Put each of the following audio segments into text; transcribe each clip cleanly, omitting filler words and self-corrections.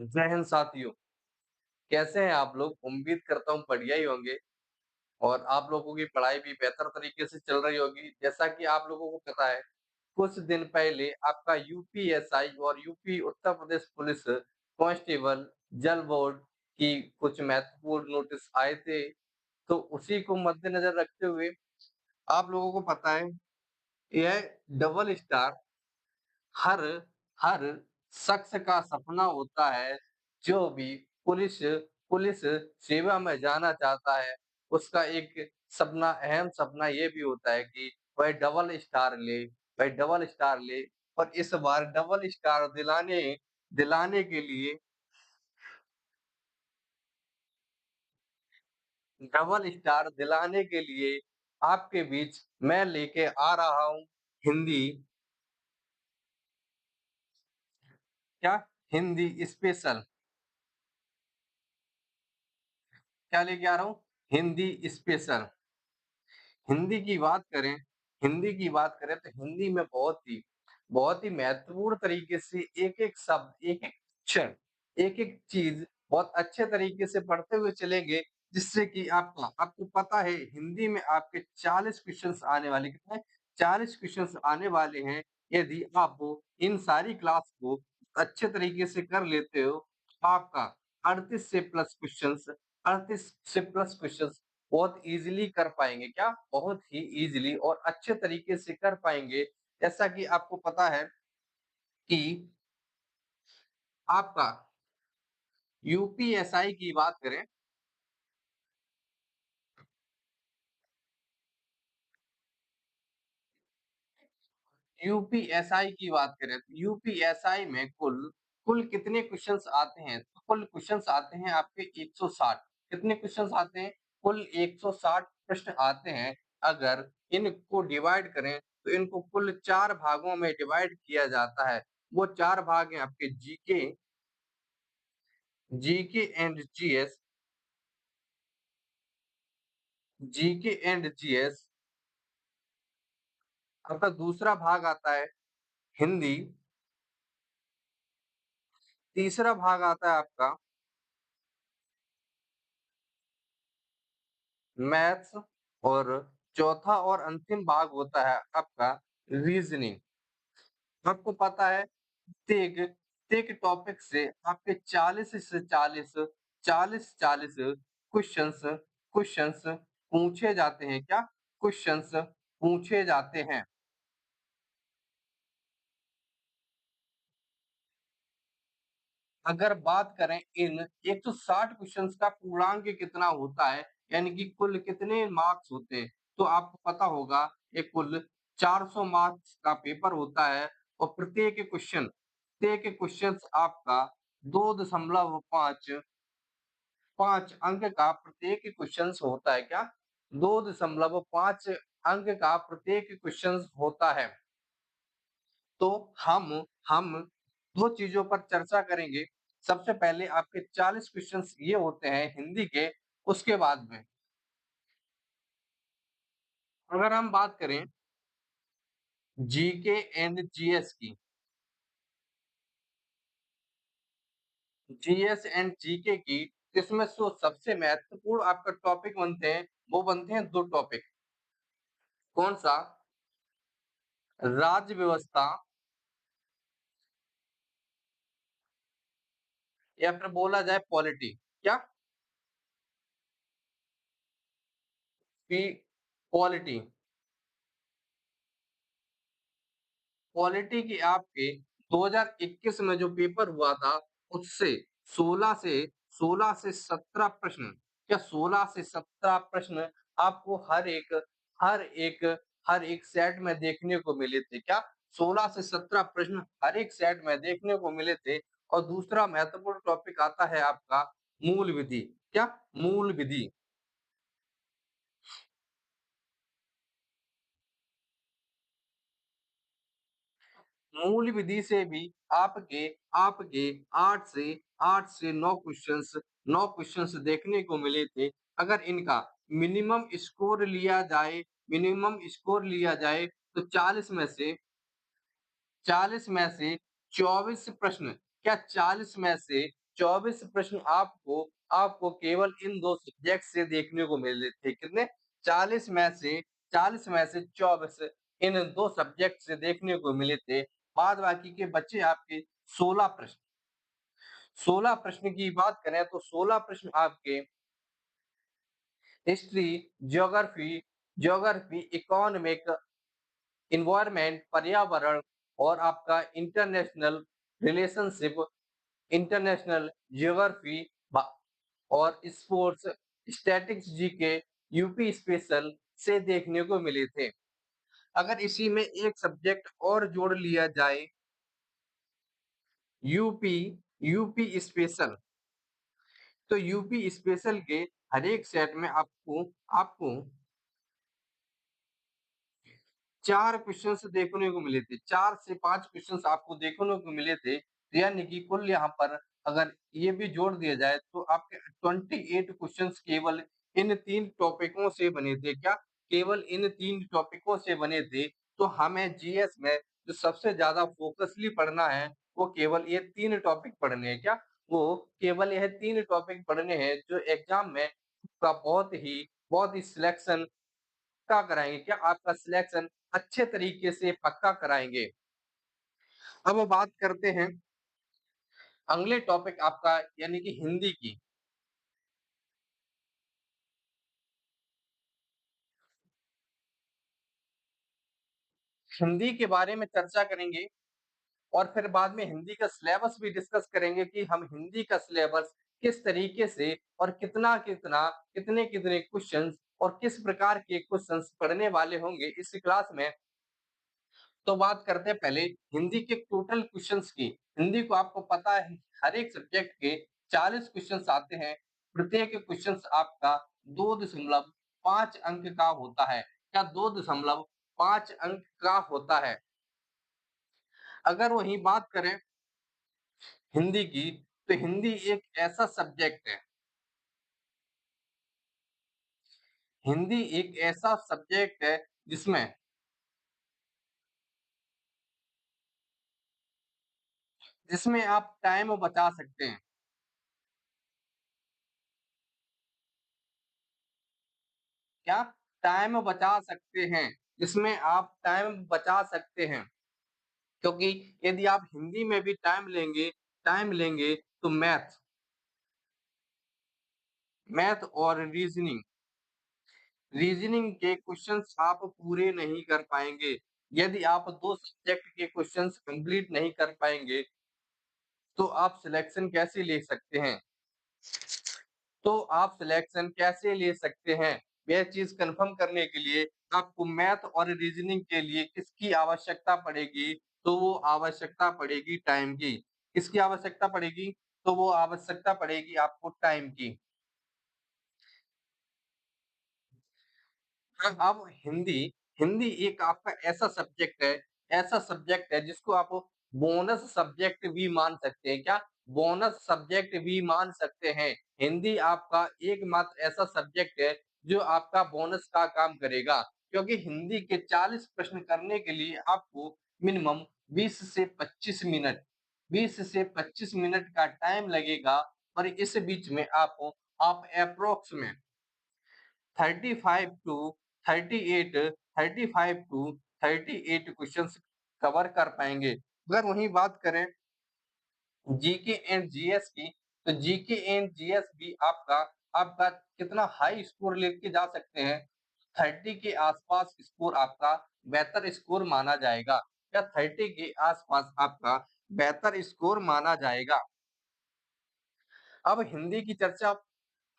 जय हिंद साथियों, कैसे हैं आप लोग? उम्मीद करता हूँ बढ़िया ही होंगे और आप लोगों की पढ़ाई भी बेहतर तरीके से चल रही होगी। जैसा कि आप लोगों को पता है, कुछ दिन पहले आपका यूपीएसआई और UP Uttar Pradesh police constable जल बोर्ड की कुछ महत्वपूर्ण नोटिस आए थे, तो उसी को मद्देनज़र रखते हुए आप लोगों को पता है, यह डबल स्टार हर हर शख्स का सपना होता है, जो भी पुलिस पुलिस सेवा में जाना चाहता है, उसका एक सपना अहम सपना ये भी होता है कि वह डबल स्टार ले और इस बार डबल स्टार दिलाने दिलाने के लिए डबल स्टार दिलाने के लिए आपके बीच मैं लेके आ रहा हूँ हिंदी क्या? हिंदी स्पेशल। क्या लेके आ रहा हूँ? हिंदी स्पेशल। हिंदी की बात करें हिंदी की बात करें तो हिंदी में बहुत ही महत्वपूर्ण तरीके से एक-एक शब्द, एक-एक अक्षर, एक-एक चीज़ बहुत अच्छे तरीके से पढ़ते हुए चलेंगे, जिससे कि आपको पता है हिंदी में आपके 40 क्वेश्चन्स आने वाले कितने? 40 क्वेश्चन्स आने वाले हैं। यदि आप इन सारी क्लास को अच्छे तरीके से कर लेते हो, आपका 38 से प्लस क्वेश्चन्स 38 से प्लस क्वेश्चन्स बहुत ईज़िली कर पाएँगे क्या? बहुत ही ईज़िली और अच्छे तरीके से कर पाएँगे। जैसा कि आपको पता है कि आपका यूपीएसआई की बात करें यूपीएसआई की बात करें तो यूपीएसआई में कुल कुल कितने क्वेश्चन्स आते हैं? तो कुल क्वेश्चन्स आते हैं आपके 160। कितने क्वेश्चन्स आते हैं? कुल 160 प्रश्न आते हैं। अगर इनको डिवाइड करें तो इनको कुल 4 भागों में डिवाइड किया जाता है। वो 4 भाग हैं आपके GK and GS GK and GS. आपका दूसरा भाग आता है हिंदी, तीसरा भाग आता है आपका मैथ्स और चौथा और अंतिम भाग होता है आपका रीज़निंग। आपको पता है प्रत्येक टॉपिक से आपके 40 क्वेश्चन्स क्वेश्चन्स पूछे जाते हैं क्या? क्वेश्चन्स पूछे जाते हैं। अगर बात करें इन 160 क्वेश्चन्स का पूर्णांक कितना होता है, यानी कि कुल कितने मार्क्स होते हैं, तो आपको पता होगा ये कुल 400 मार्क्स का पेपर होता है और प्रत्येक क्वेश्चन्स आपका 2.5 5 अंक का प्रत्येक क्वेश्चन्स होता है क्या? 2.5 अंक का प्रत्येक क्वेश्चन्स होता है। तो हम 2 चीज़ों पर चर्चा करेंगे। सबसे पहले आपके 40 क्वेश्चन्स ये होते हैं हिंदी के, उसके बाद में अगर हम बात करें जीके एंड जीएस की, जीएस एंड जीके की, इसमें सबसे महत्वपूर्ण आपका टॉपिक बनते हैं, वो बनते हैं 2 टॉपिक। कौन-सा? राज्य व्यवस्था या फिर बोला जाए पॉलिटी। क्या? P polity. पॉलिटी की आपके 2021 में जो पेपर हुआ था, उससे 16 से 16 से 17 प्रश्न या 16 से 17 प्रश्न आपको हर एक हर एक सेट में देखने को मिले थे। क्या? 16 से 17 प्रश्न हर एक सेट में देखने को मिले थे और दूसरा महत्वपूर्ण टॉपिक आता है आपका मूल विधि। क्या? मूल विधि। मूल विधि से भी आपके आपके 8 से 9 क्वेश्चंस देखने को मिले थे। अगर इनका मिनिमम स्कोर लिया जाए मिनिमम स्कोर लिया जाए तो 40 में से 24 प्रश्न क्या 40 में से 24 प्रश्न आपको आपको केवल इन 2 सब्जेक्ट से देखने को मिले थे। कितने? 40 में से 40 में से 24 इन 2 सब्जेक्ट से देखने को मिले थे। बाद बाकी के बचे आपके 16 प्रश्न। 16 प्रश्न की बात करें तो 16 प्रश्न आपके हिस्ट्री, ज्योग्राफी, इकोनॉमिक, एनवायरनमेंट, पर्यावरण और आपका इंटरनेशनल रिलेशनशिप, इंटरनेशनल ज्योग्राफी बा और sports, statics GK, UP special से देखने को मिले थे। अगर इसी में एक सब्जेक्ट और जोड़ लिया जाए यूपी यूपी स्पेशल, तो यूपी स्पेशल के हर एक सेट में आपको आपको 4 क्वेश्चन्स देखने को मिले थे। 4 से 5 क्वेश्चन्स आपको देखने को मिले थे। यानी कि कुल यहाँ पर अगर ये भी जोड़ दिया जाए तो आपके 28 क्वेश्चन्स केवल इन 3 टॉपिकों से बने थे। क्या? केवल इन 3 टॉपिकों से बने थे। तो हमें जीएस में जो सबसे ज़्यादा फोकसली पढ़ना है, वो केवल ये 3 टॉपिक पढ़ने हैं। क्या? वो केवल यह 3 टॉपिक पढ़ने हैं जो एग्ज़ाम में का बहुत ही सिलेक्शन पक्का कराएँगे। क्या आपका सिलेक्शन अच्छे तरीके से पक्का कराएँगे। अब बात करते हैं अगले टॉपिक आपका यानी कि हिंदी की। हिंदी के बारे में चर्चा करेंगे और फिर बाद में हिंदी का सिलेबस भी डिस्कस करेंगे कि हम हिंदी का सिलेबस किस तरीके से और कितना-कितना, कितने-कितने क्वेश्चन्स और किस प्रकार के क्वेश्चन्स पढ़ने वाले होंगे इस क्लास में। तो बात करते हैं पहले हिंदी के टोटल क्वेश्चंस की। हिंदी को आपको पता है हर एक सब्जेक्ट के 40 क्वेश्चंस आते हैं। प्रत्येक क्वेश्चंस आपका 2.5 अंक का होता है। क्या 2.5 अंक का होता है। अगर वहीं बात करें हिंदी की, तो हिंदी एक ऐसा सब्जेक्ट है हिंदी एक ऐसा सब्जेक्ट है जिसमें जिसमें आप टाइम बचा सकते हैं। क्या? टाइम बचा सकते हैं। जिसमें आप टाइम बचा सकते हैं। क्योंकि यदि आप हिंदी में भी टाइम लेंगे तो मैथ और रीजनिंग के क्वेश्चंस आप पूरे नहीं कर पाएँगे। यदि आप 2 सब्जेक्ट के क्वेश्चंस कंप्लीट नहीं कर पाएँगे, तो आप सिलेक्शन कैसे ले सकते हैं? तो आप सिलेक्शन कैसे ले सकते हैं? यह चीज़ कन्फर्म करने के लिए आपको मैथ और रीजनिंग के लिए किसकी आवश्यकता पड़ेगी? तो वो आवश्यकता पड़ेगी टाइम की। किसकी आवश्यकता पड़ेगी? तो वो आवश्यकता पड़ेगी आपको टाइम की। हाँ, अब हिंदी हिंदी एक आपका ऐसा सब्जेक्ट है जिसको आप बोनस सब्जेक्ट भी मान सकते हैं। क्या? बोनस सब्जेक्ट भी मान सकते हैं। हिंदी आपका एकमात्र ऐसा सब्जेक्ट है जो आपका बोनस का काम करेगा। क्योंकि हिंदी के 40 प्रश्न करने के लिए आपको मिनिमम 20 से 25 मिनट 20 से 25 मिनट का टाइम लगेगा और इस बीच में आप एप्रोक्स में 35 टू 38 35 टू 38 क्वेश्चंस कवर कर पाएँगे। अगर वहीं बात करें जीके एंड जीएस की, तो जीके एंड जीएस भी आपका आपका कितना हाई स्कोर लेके जा सकते हैं, 30 के आस-पास स्कोर आपका बेहतर स्कोर माना जाएगा या 30 के आस-पास आपका बेहतर स्कोर माना जाएगा। अब हिंदी की चर्चा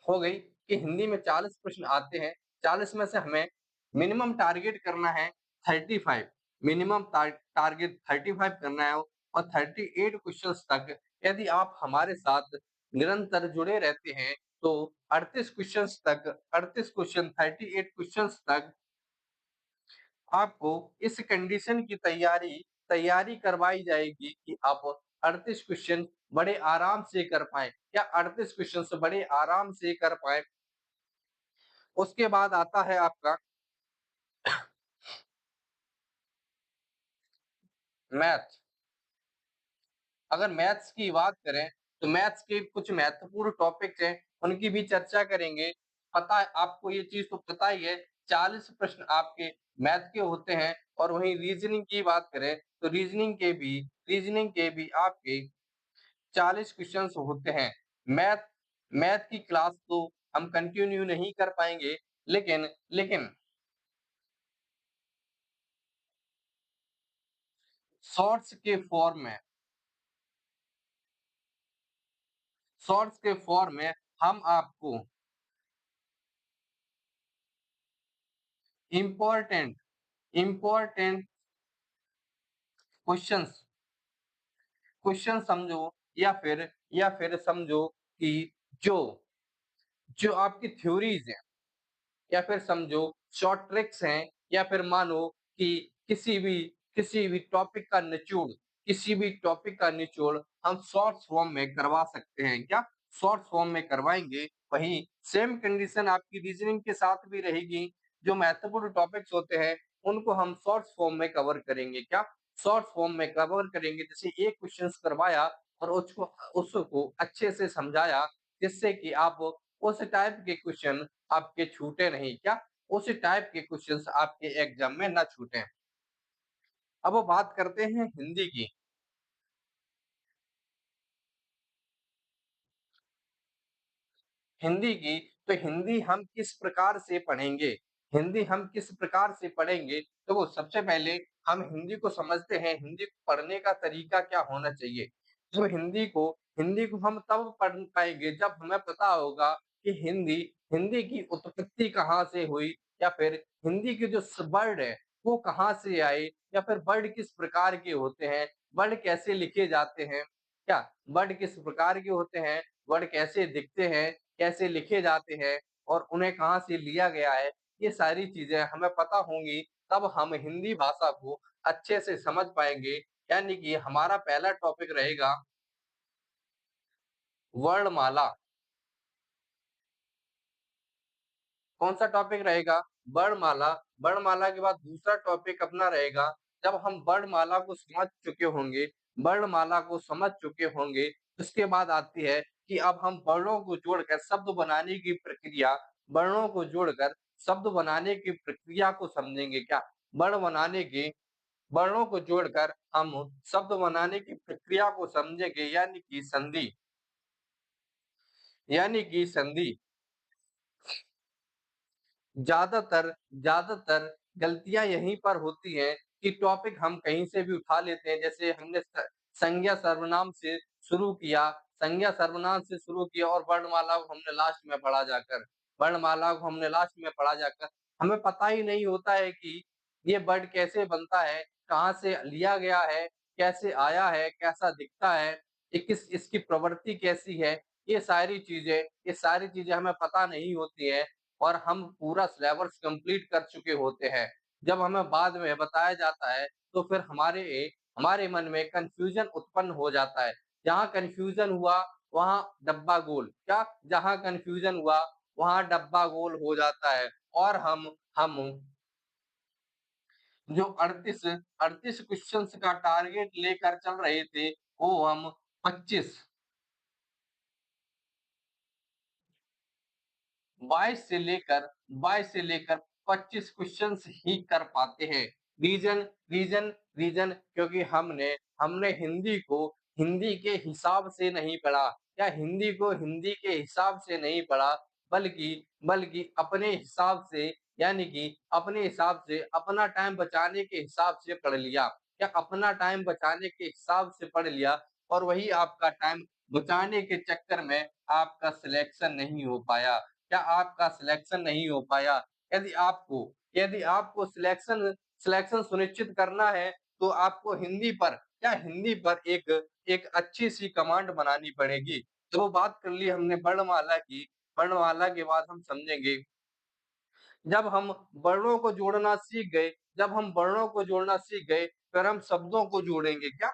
हो गई कि हिंदी में 40 प्रश्न आते हैं, 40 में से हमें मिनिमम टारगेट करना है 35 मिनिमम टारगेट 35 करना है और 38 क्वेश्चंस तक यदि आप हमारे साथ निरंतर जुड़े रहते हैं, तो 38 क्वेश्चन 38 क्वेश्चंस तक आपको इस कंडीशन की तैयारी करवाई जाएगी कि आप 38 क्वेश्चन बड़े आराम से कर पाएँ या 38 क्वेश्चन्स बड़े आराम से कर पाएँ। उसके बाद आता है आपका मैथ। अगर मैथ्स की बात करें, तो मैथ्स के कुछ महत्वपूर्ण टॉपिक्स हैं, उनकी भी चर्चा करेंगे। पता है आपको ये चीज़ तो पता ही है, 40 प्रश्न आपके मैथ के होते हैं और वहीं रीज़निंग की बात करें, तो रीज़निंग के भी आपके 40 क्वेश्चन्स होते हैं। मैथ मैथ की क्लास तो हम कंटिन्यू नहीं कर पाएँगे, लेकिन शॉर्ट्स के फॉर्म में शॉर्ट्स के फॉर्म में हम आपको इम्पोर्टेंट इम्पोर्टेंट क्वेश्चंस क्वेश्चन समझो या फिर समझो कि जो जो आपकी थ्योरीज़ हैं या फिर समझो शॉर्ट ट्रिक्स हैं या फिर मानो कि किसी भी किसी भी टॉपिक का निचोड़ किसी भी टॉपिक का निचोड़ हम शॉर्ट्स फॉर्म में करवा सकते हैं क्या? शॉर्ट्स फॉर्म में करवाएँगे, वहीं सेम कंडीशन आपकी रीज़निंग के साथ भी रहेगी। जो महत्वपूर्ण टॉपिक्स होते हैं, उनको हम शॉर्ट्स फॉर्म में कवर करेंगे क्या? शॉर्ट फॉर्म में कवर करेंगे, जैसे एक क्वेश्चन्स करवाया और उसको अच्छे से समझाया, जिससे कि आप उस टाइप के क्वेश्चन आपके छूटे नहीं क्या? उस टाइप के क्वेश्चन्स आपके एग्ज़ाम में ना छूटें। अब वो बात करते हैं हिंदी की। हिंदी की, तो हिंदी हम किस प्रकार से पढ़ेंगे? हिंदी हम किस प्रकार से पढ़ेंगे? तो वो सबसे पहले हम हिंदी को समझते हैं, हिंदी को पढ़ने का तरीका क्या होना चाहिए? तो हिंदी को हम तब पढ़ पाएँगे जब हमें पता होगा कि हिंदी हिंदी की उत्पत्ति कहाँ से हुई या फिर हिंदी के जो वर्ड है, वो कहाँ से आए या फिर वर्ड किस प्रकार के होते हैं, वर्ड कैसे लिखे जाते हैं, क्या? वर्ड किस प्रकार के होते हैं, वर्ड कैसे दिखते हैं, कैसे लिखे जाते हैं और उन्हें कहाँ से लिया गया है, ये सारी चीज़ें हमें पता होंगी, तब हम हिंदी भाषा को अच्छे से समझ पाएँगे। यानी कि हमारा पहला टॉपिक रहेगा वर्णमाला। कौन-सा टॉपिक रहेगा? वर्णमाला। वर्णमाला के बाद दूसरा टॉपिक अपना रहेगा, जब हम वर्णमाला को समझ चुके होंगे उसके बाद आती है कि अब हम वर्णों को जोड़कर शब्द बनाने की प्रक्रिया को समझेंगे क्या? वर्ण बनाने की वर्णों को जोड़कर हम शब्द बनाने की प्रक्रिया को समझेंगे यानी कि संधि। ज़्यादातर ज़्यादातर गलतियाँ यहीं पर होती हैं कि टॉपिक हम कहीं से भी उठा लेते हैं, जैसे हमने संज्ञा सर्वनाम से शुरू किया और वर्णमाला को हमने लास्ट में पढ़ा जाकर, हमें पता ही नहीं होता है कि ये वर्ड कैसे बनता है, कहाँ से लिया गया है, कैसे आया है, कैसा दिखता है, ये किस इसकी प्रवृत्ति कैसी है, ये सारी चीज़ें हमें पता नहीं होती हैं। और हम पूरा सिलेबस कंप्लीट कर चुके होते हैं। जब हमें बाद में बताया जाता है, तो फिर हमारे मन में कन्फ्यूज़न उत्पन्न हो जाता है। जहाँ कन्फ्यूज़न हुआ, वहाँ डब्बा गोल। क्या? जहाँ कन्फ्यूज़न हुआ, वहाँ डब्बा गोल हो जाता है और हम जो 38 क्वेश्चन्स का टारगेट लेकर चल रहे थे, वो हम 25 22 से लेकर 25 क्वेश्चन्स ही कर पाते हैं। रीज़न रीज़न रीज़न क्योंकि हमने हमने हिंदी के हिसाब से नहीं पढ़ा या हिंदी को हिंदी के हिसाब से नहीं पढ़ा, बल्कि बल्कि अपने हिसाब से यानी कि अपने हिसाब से अपना टाइम बचाने के हिसाब से पढ़ लिया या अपना टाइम बचाने के हिसाब से पढ़ लिया और वही आपका टाइम बचाने के चक्कर में आपका सिलेक्शन नहीं हो पाया। क्या आपका सिलेक्शन नहीं हो पाया? यदि आपको यदि आपको सिलेक्शन सुनिश्चित करना है, तो आपको हिंदी पर एक एक अच्छी-सी कमांड बनानी पड़ेगी। तो वो बात कर ली हमने वर्णमाला की, वर्णमाला के बाद हम समझेंगे जब हम वर्णों को जोड़ना सीख गए, फिर हम शब्दों को जोड़ेंगे क्या?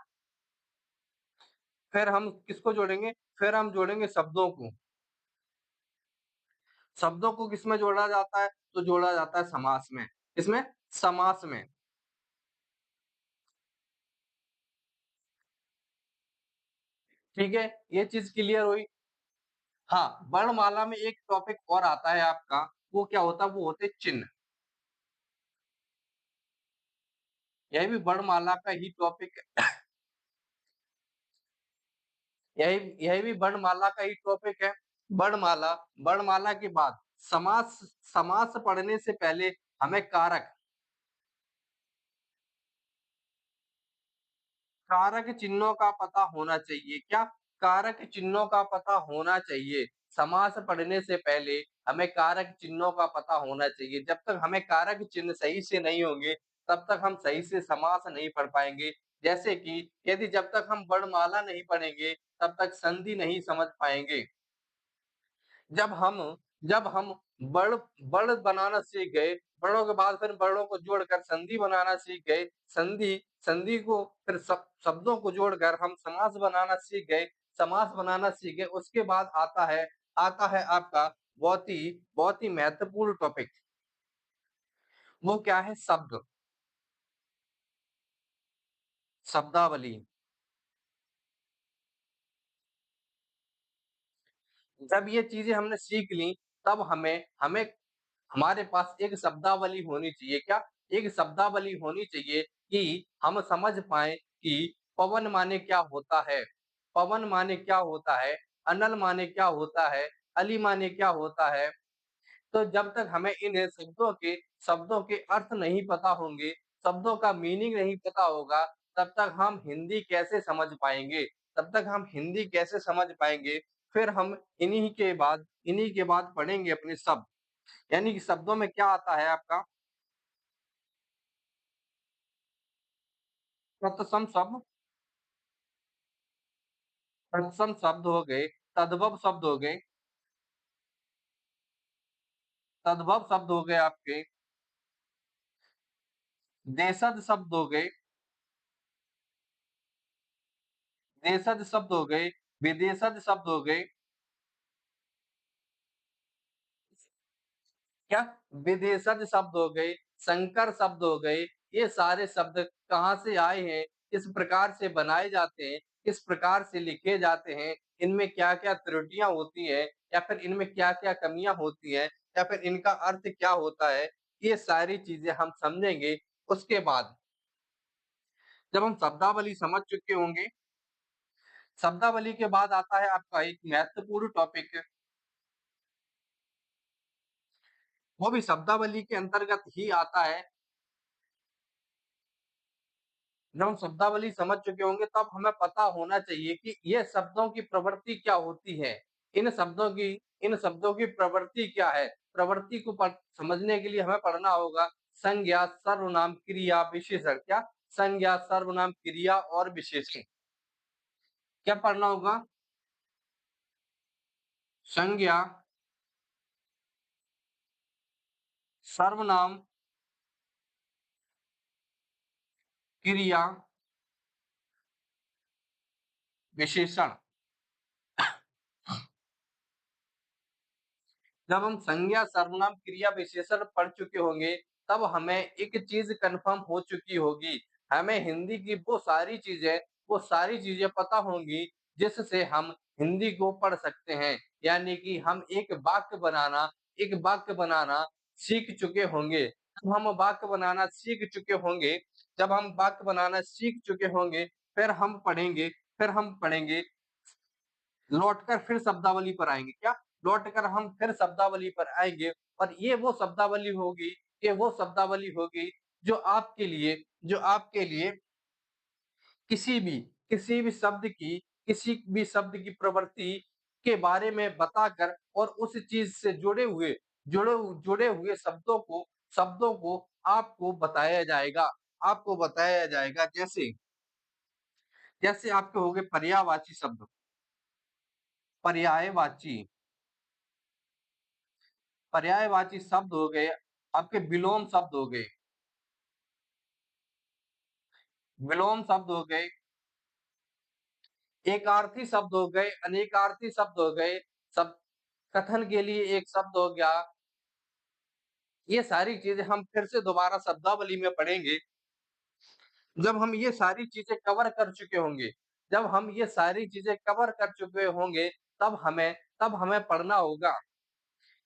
फिर हम किसको जोड़ेंगे? फिर हम जोड़ेंगे शब्दों को। शब्दों को किसमें जोड़ा जाता है? तो जोड़ा जाता है समास में। किसमें? समास में। ठीक है? ये चीज़ क्लियर हुई। हाँ, वर्णमाला में एक टॉपिक और आता है आपका, वो क्या होता है? वो होते हैं चिन्ह। यही भी वर्णमाला का ही टॉपिक यही यही भी वर्णमाला का ही टॉपिक है। वर्णमाला वर्णमाला के बाद समास समास पढ़ने से पहले हमें कारक कारक चिन्हों का पता होना चाहिए। क्या? कारक चिन्हों का पता होना चाहिए। समास पढ़ने से पहले हमें कारक चिन्हों का पता होना चाहिए। जब तक हमें कारक चिन्ह सही से नहीं होंगे, तब तक हम सही से समास नहीं पढ़ पाएँगे। जैसे कि यदि जब तक हम वर्णमाला नहीं पढ़ेंगे, तब तक संधि नहीं समझ पाएँगे। जब हम जब हम बड़ बड़ बनाना सीख गए, बड़ों के बाद फिर बड़ों को जोड़कर संधि बनाना सीख गए, संधि संधि को फिर शब्दों को जोड़कर हम समास बनाना सीख गए, समास बनाना सीख गए, उसके बाद आता है आपका बहुत ही महत्वपूर्ण टॉपिक, वो क्या है? शब्द, शब्दावली। जब ये चीज़ें हमने सीख ली, तब हमें हमें हमारे पास एक शब्दावली होनी चाहिए। क्या? एक शब्दावली होनी चाहिए कि हम समझ पाएँ कि पवन माने क्या होता है? पवन माने क्या होता है? अनल माने क्या होता है? अली माने क्या होता है? तो जब तक हमें इन शब्दों के अर्थ नहीं पता होंगे, शब्दों का मीनिंग नहीं पता होगा, तब तक हम हिंदी कैसे समझ पाएँगे? तब तक हम हिंदी कैसे समझ पाएँगे? फिर हम इन्हीं के बाद पढ़ेंगे अपने शब्द। यानी कि शब्दों में क्या आता है आपका? तत्सम शब्द तत्सम शब्द हो गए, तद्भव शब्द हो गए, तद्भव शब्द हो गए आपके, देशज शब्द हो गए, देशज शब्द हो गए, विदेशज शब्द हो गए, क्या? विदेशज शब्द हो गए, संकर शब्द हो गए, ये सारे शब्द कहाँ से आए हैं, किस प्रकार से बनाए जाते हैं, किस प्रकार से लिखे जाते हैं, इनमें क्या-क्या त्रुटियाँ होती हैं या फिर इनमें क्या-क्या कमियाँ होती हैं या फिर इनका अर्थ क्या होता है, ये सारी चीज़ें हम समझेंगे। उसके बाद जब हम शब्दावली समझ चुके होंगे, शब्दावली के बाद आता है आपका एक महत्वपूर्ण टॉपिक, वो भी शब्दावली के अंतर्गत ही आता है। जब हम शब्दावली समझ चुके होंगे तब हमें पता होना चाहिए कि ये शब्दों की प्रवृत्ति क्या होती है। इन शब्दों की इन शब्दों की प्रवृत्ति क्या है? प्रवृत्ति को समझने के लिए हमें पढ़ना होगा संज्ञा, सर्वनाम, क्रिया, विशेषण। क्या? संज्ञा, सर्वनाम, क्रिया और विशेषण। क्या पढ़ना होगा? संज्ञा, सर्वनाम, क्रिया, विशेषण। जब हम संज्ञा, सर्वनाम, क्रिया, विशेषण पढ़ चुके होंगे, तब हमें एक चीज़ कन्फर्म हो चुकी होगी। हमें हिंदी की वो सारी चीज़ें पता होंगी, जिससे हम हिंदी को पढ़ सकते हैं। यानी कि हम एक वाक्य बनाना सीख चुके होंगे। जब हम वाक्य बनाना सीख चुके होंगे, फिर हम पढ़ेंगे लौटकर फिर शब्दावली पर आएँगे, क्या? लौटकर हम फिर शब्दावली पर आएँगे और ये वो शब्दावली होगी जो आपके लिए किसी भी किसी भी शब्द की किसी भी शब्द की प्रवृत्ति के बारे में बताकर और उस चीज़ से जुड़े हुए शब्दों को आपको बताया जाएगा। जैसे जैसे आपके हो गए पर्यायवाची शब्द, पर्यायवाची पर्यायवाची शब्द हो गए, आपके विलोम शब्द हो गए, विलोम शब्द हो गए, एकार्थी शब्द हो गए, अनेकार्थी शब्द हो गए, सब कथन के लिए एक शब्द हो गया। ये सारी चीज़ें हम फिर से दोबारा शब्दावली में पढ़ेंगे, जब हम ये सारी चीज़ें कवर कर चुके होंगे। जब हम ये सारी चीज़ें कवर कर चुके होंगे, तब हमें पढ़ना होगा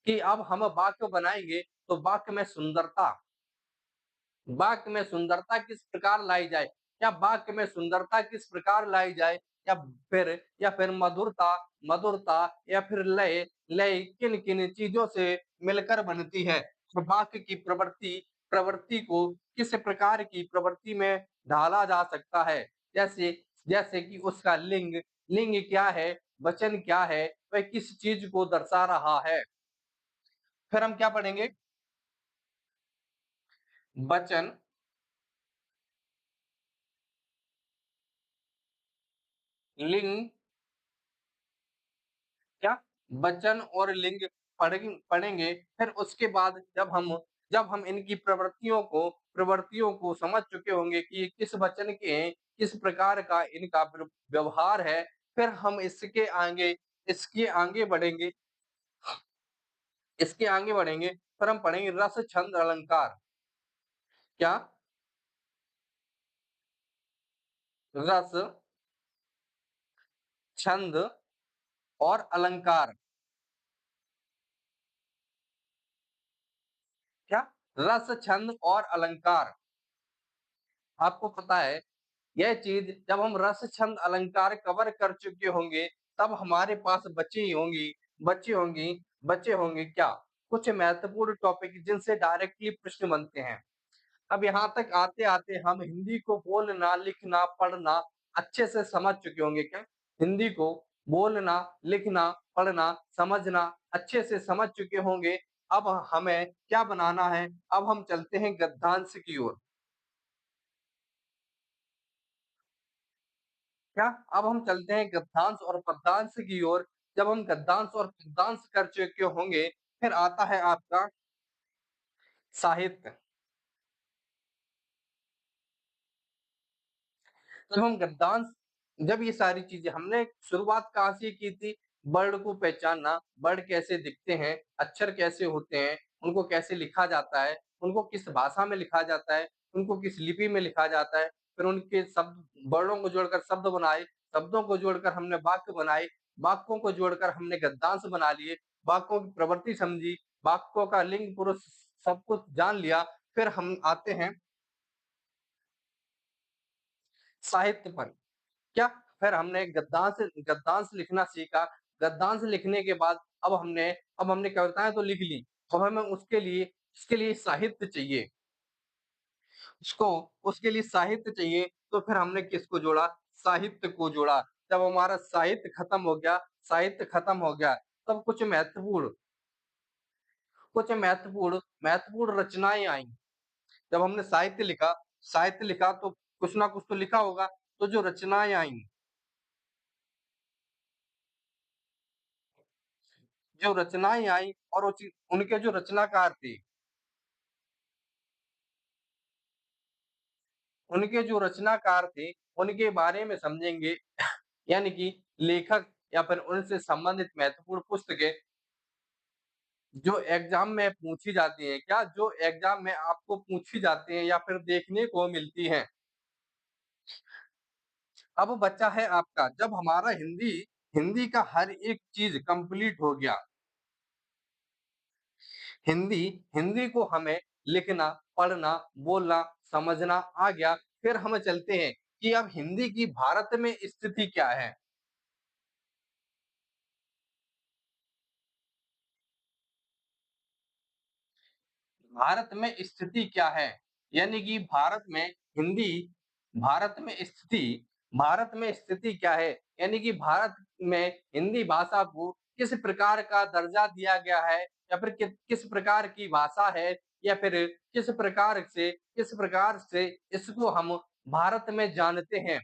कि अब हम वाक्य बनाएँगे, तो वाक्य में सुंदरता किस प्रकार लाई जाए? या वाक्य में सुंदरता किस प्रकार लाई जाए? या फिर मधुरता मधुरता या फिर लय किन-किन चीज़ों से मिलकर बनती है? तो वाक्य की प्रवृत्ति को किस प्रकार की प्रवृत्ति में ढाला जा सकता है? जैसे जैसे कि उसका लिंग क्या है? वचन क्या है? वह किस चीज़ को दर्शा रहा है? फिर हम क्या पढ़ेंगे? वचन लिंग क्या? वचन और लिंग पढ़ेंगे, फिर उसके बाद जब हम इनकी प्रवृत्तियों को समझ चुके होंगे कि ये किस वचन के हैं, किस प्रकार का इनका व्यवहार है, फिर हम इसके आगे बढ़ेंगे फिर हम पढ़ेंगे रस, छंद, अलंकार। क्या? रस, छंद और अलंकार। क्या? रस, छंद और अलंकार। आपको पता है यह चीज़ जब हम रस, छंद, अलंकार कवर कर चुके होंगे, तब हमारे पास बची होंगी बचे होंगे क्या? कुछ महत्वपूर्ण टॉपिक जिनसे डायरेक्टली प्रश्न बनते हैं। अब यहाँ तक आते-आते हम हिंदी को बोलना, लिखना, पढ़ना अच्छे से समझ चुके होंगे क्या? हिंदी को बोलना, लिखना, पढ़ना, समझना अच्छे से समझ चुके होंगे। अब हमें क्या बनाना है? अब हम चलते हैं गद्यांश की ओर। क्या? अब हम चलते हैं गद्यांश और पद्यांश की ओर। जब हम गद्यांश और पद्यांश कर चुके होंगे, फिर आता है आपका साहित्य। जब हम गद्यांश जब ये सारी चीज़ें हमने शुरुआत कहाँ से की थी? वर्ड को पहचानना, वर्ड कैसे दिखते हैं, अक्षर कैसे होते हैं, उनको कैसे लिखा जाता है, उनको किस भाषा में लिखा जाता है, उनको किस लिपि में लिखा जाता है, फिर उनके शब्द वर्णों को जोड़कर शब्द बनाए, शब्दों को जोड़कर हमने वाक्य बनाए, वाक्यों को जोड़कर हमने गद्यांश बना लिए, वाक्यों की प्रवृत्ति समझी, वाक्यों का लिंग, पुरुष सब कुछ जान लिया, फिर हम आते हैं साहित्य पर। क्या? फिर हमने गद्यांश लिखना सीखा। गद्यांश लिखने के बाद अब हमने कविताएँ तो लिख ली, अब हमें उसके लिए साहित्य चाहिए। उसको उसके लिए साहित्य चाहिए, तो फिर हमने किसको जोड़ा? साहित्य को जोड़ा। जब हमारा साहित्य खत्म हो गया, तब कुछ महत्वपूर्ण रचनाएँ आईं। जब हमने साहित्य लिखा तो कुछ ना कुछ तो लिखा होगा, तो जो रचनाएँ आईं और उनके जो रचनाकार थे, उनके बारे में समझेंगे यानी कि लेखक या फिर उनसे संबंधित महत्वपूर्ण पुस्तकें जो एग्ज़ाम में पूछी जाती हैं क्या? जो एग्ज़ाम में आपको पूछी जाती हैं या फिर देखने को मिलती हैं। अब बचा है आपका जब हमारा हिंदी का हर एक चीज़ कंप्लीट हो गया, हिंदी हिंदी को हमें लिखना, पढ़ना, बोलना, समझना आ गया, फिर हम चलते हैं कि अब हिंदी की भारत में स्थिति क्या है? भारत में स्थिति क्या है? यानी कि हिंदी भारत में स्थिति भारत में स्थिति क्या है? यानी कि भारत में हिंदी भाषा को किस प्रकार का दर्जा दिया गया है या फिर किस प्रकार की भाषा है या फिर किस प्रकार से इसको हम भारत में जानते हैं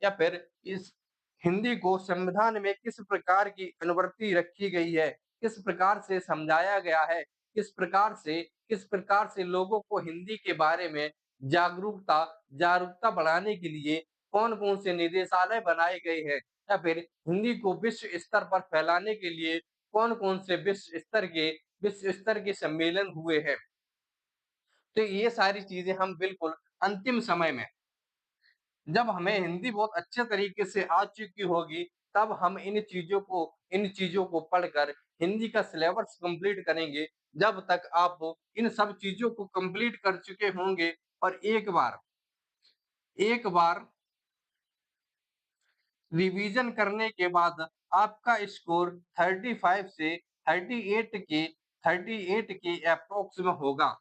या फिर इस हिंदी को संविधान में किस प्रकार की अनुवृत्ति रखी गई है, किस प्रकार से समझाया गया है, किस प्रकार से लोगों को हिंदी के बारे में जागरूकता जागरूकता बढ़ाने के लिए कौन-कौन से निदेशालय बनाए गए हैं या फिर हिंदी को विश्व स्तर पर फैलाने के लिए कौन-कौन से विश्व स्तर के सम्मेलन हुए हैं। तो ये सारी चीज़ें हम बिल्कुल अंतिम समय में जब हमें हिंदी बहुत अच्छे तरीके से आ चुकी होगी, तब हम इन चीज़ों को पढ़कर हिंदी का सिलेबस कंप्लीट करेंगे। जब तक आप इन सब चीज़ों को कंप्लीट कर चुके होंगे और एक बार रिवीजन करने के बाद आपका स्कोर 35 से 38 के एप्रॉक्स में होगा।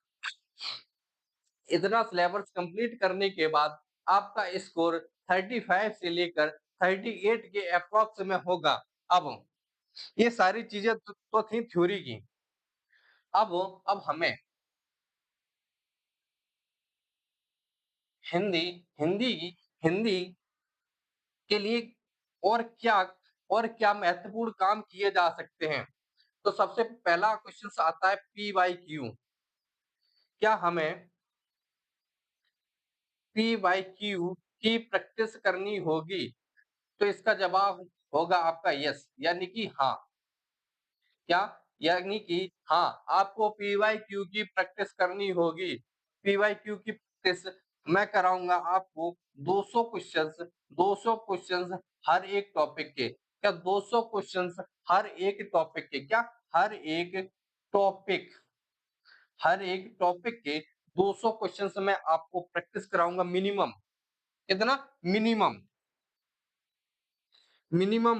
इतना सिलेबस कंप्लीट करने के बाद आपका स्कोर 35 से लेकर 38 के एप्रॉक्स में होगा। अब ये सारी चीज़ें तो थी थ्योरी की। अब हमें हिंदी हिंदी हिंदी के लिए और क्या और क्या महत्वपूर्ण काम किए जा सकते हैं? तो सबसे पहला क्वेश्चन आता है पीवाईक्यू। क्या हमें पीवाईक्यू की प्रैक्टिस करनी होगी? तो इसका जवाब होगा आपका यस, यानी कि हाँ। क्या? यानी कि हाँ, आपको पीवाईक्यू की प्रैक्टिस करनी होगी। पीवाईक्यू की प्रैक्टिस मैं कराऊँगा आपको 200 क्वेश्चंस हर एक टॉपिक के। क्या 200 क्वेश्चंस हर एक टॉपिक के? क्या? हर एक टॉपिक हर एक टॉपिक के 200 क्वेश्चंस मैं आपको प्रैक्टिस कराऊँगा मिनिमम। कितना? मिनिमम। मिनिमम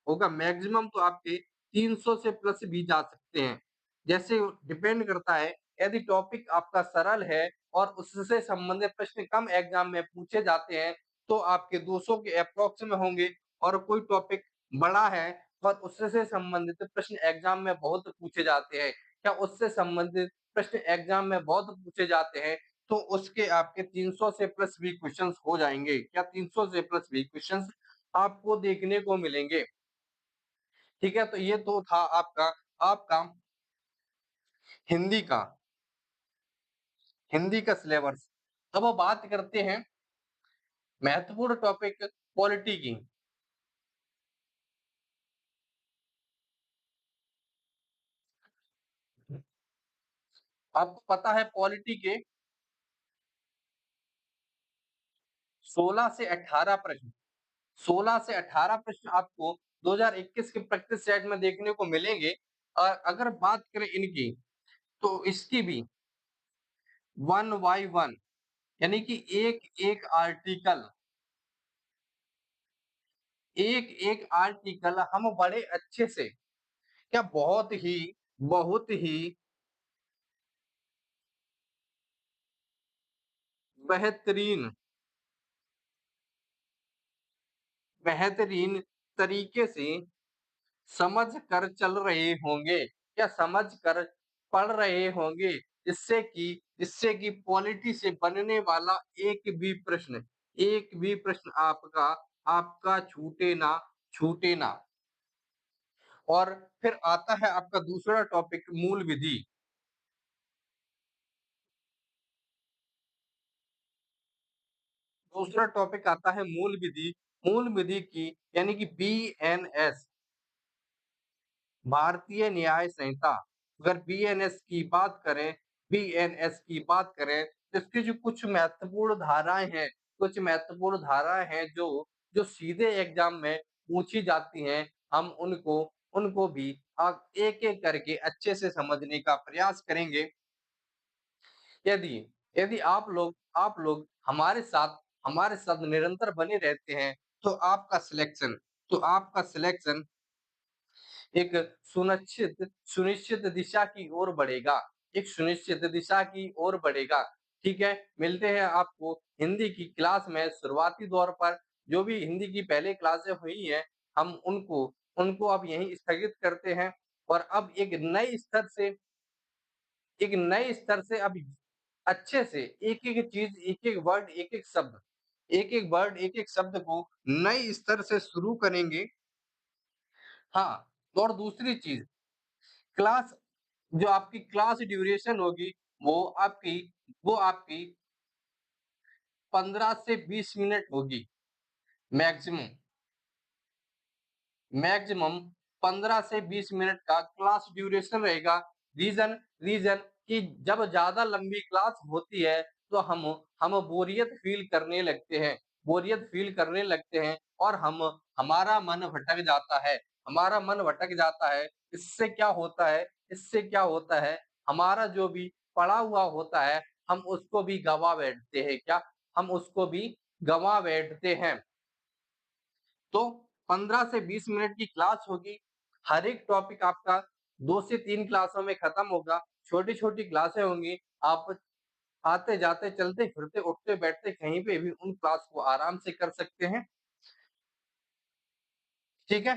होगा, मैक्सिमम तो आपके 300 से प्लस भी जा सकते हैं। जैसे डिपेंड करता है, यदि टॉपिक आपका सरल है और उससे संबंधित प्रश्न कम एग्ज़ाम में पूछे जाते हैं, तो आपके 200 के एप्रॉक्स में होंगे और कोई टॉपिक बड़ा है और उससे संबंधित प्रश्न एग्ज़ाम में बहुत पूछे जाते हैं, या उससे संबंधित प्रश्न एग्ज़ाम में बहुत पूछे जाते हैं, तो उसके आपके 300 से प्लस भी क्वेश्चन्स हो जाएँगे, या 300 से प्लस भी क्वेश्चन्स आपको देखने को मिलेंगे। ठीक है? तो ये तो था आपका आपका हिंदी का हिंदी का सिलेबस। अब बात करते हैं महत्वपूर्ण टॉपिक पॉलिटी की। आपको पता है पॉलिटी के 16 से 18 प्रश्न 16 से 18 प्रश्न आपको 2021 के प्रैक्टिस सेट में देखने को मिलेंगे। और अगर बात करें इनकी, तो इसकी भी 1 बाय 1, यानी कि एक-एक आर्टिकल एक-एक आर्टिकल हम बड़े अच्छे से, क्या बहुत ही बेहतरीन बेहतरीन तरीके से समझ कर चल रहे होंगे, या समझ कर पढ़ रहे होंगे, जिससे कि पॉलिटी से बनने वाला एक भी प्रश्न आपका आपका छूटे ना। और फिर आता है आपका दूसरा टॉपिक मूल विधि। दूसरा टॉपिक आता है मूल विधि की, यानी कि बीएनएस, भारतीय न्याय संहिता। अगर बीएनएस की बात करें, तो इसकी जो कुछ महत्वपूर्ण धाराएँ हैं जो सीधे एग्ज़ाम में पूछी जाती हैं, हम उनको उनको भी एक-एक करके अच्छे से समझने का प्रयास करेंगे। यदि यदि आप लोग हमारे साथ निरंतर बने रहते हैं, तो आपका सिलेक्शन एक सुनिश्चित दिशा की ओर बढ़ेगा, एक सुनिश्चित दिशा की ओर बढ़ेगा। ठीक है? मिलते हैं आपको हिंदी की क्लास में। शुरुआती दौर पर जो भी हिंदी की पहले क्लासें हुई हैं, हम उनको उनको अब यहीं स्थगित करते हैं और अब एक नए स्तर से अब अच्छे से एक-एक चीज़, एक-एक शब्द को नए स्तर से शुरू करेंगे। हाँ, और दूसरी चीज़, क्लास जो आपकी क्लास ड्यूरेशन होगी, वो आपकी वो आपकी 15 से 20 मिनट होगी, मैक्सिमम। मैक्सिमम 15 से 20 मिनट का क्लास ड्यूरेशन रहेगा। रीज़न रीज़न कि जब ज़्यादा लंबी क्लास होती है, तो हम बोरियत फ़ील करने लगते हैं। बोरियत फ़ील करने लगते हैं और हमारा मन भटक जाता है। हमारा मन भटक जाता है, इससे क्या होता है इससे क्या होता है, हमारा जो भी पड़ा हुआ होता है, हम उसको भी गँवा बैठते हैं क्या? हम उसको भी गँवा बैठते हैं। तो 15 से 20 मिनट की क्लास होगी, हर एक टॉपिक आपका 2 से 3 क्लासों में खत्म होगा, छोटी-छोटी क्लासें होंगी, आप आते-जाते, चलते-फिरते, उठते-बैठते कहीं पे भी उन क्लास को आराम से कर सकते हैं, ठीक है?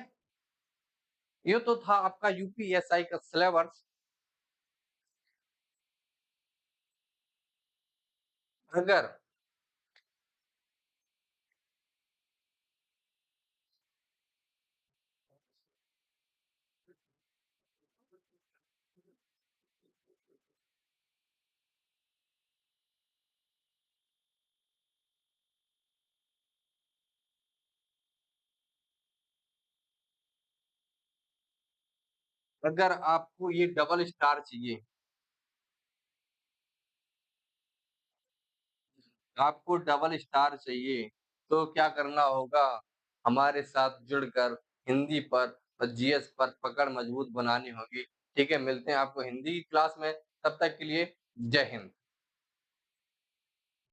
ये तो था आपका यूपीएसआई का सिलेबस। अगर अगर आपको ये डबल स्टार चाहिए, आपको डबल स्टार चाहिए, तो क्या करना होगा? हमारे साथ जुड़कर हिंदी पर और जीएस पर पकड़ मजबूत बनानी होगी। ठीक है, मिलते हैं आपको हिंदी की क्लास में, तब तक के लिए जय हिंद।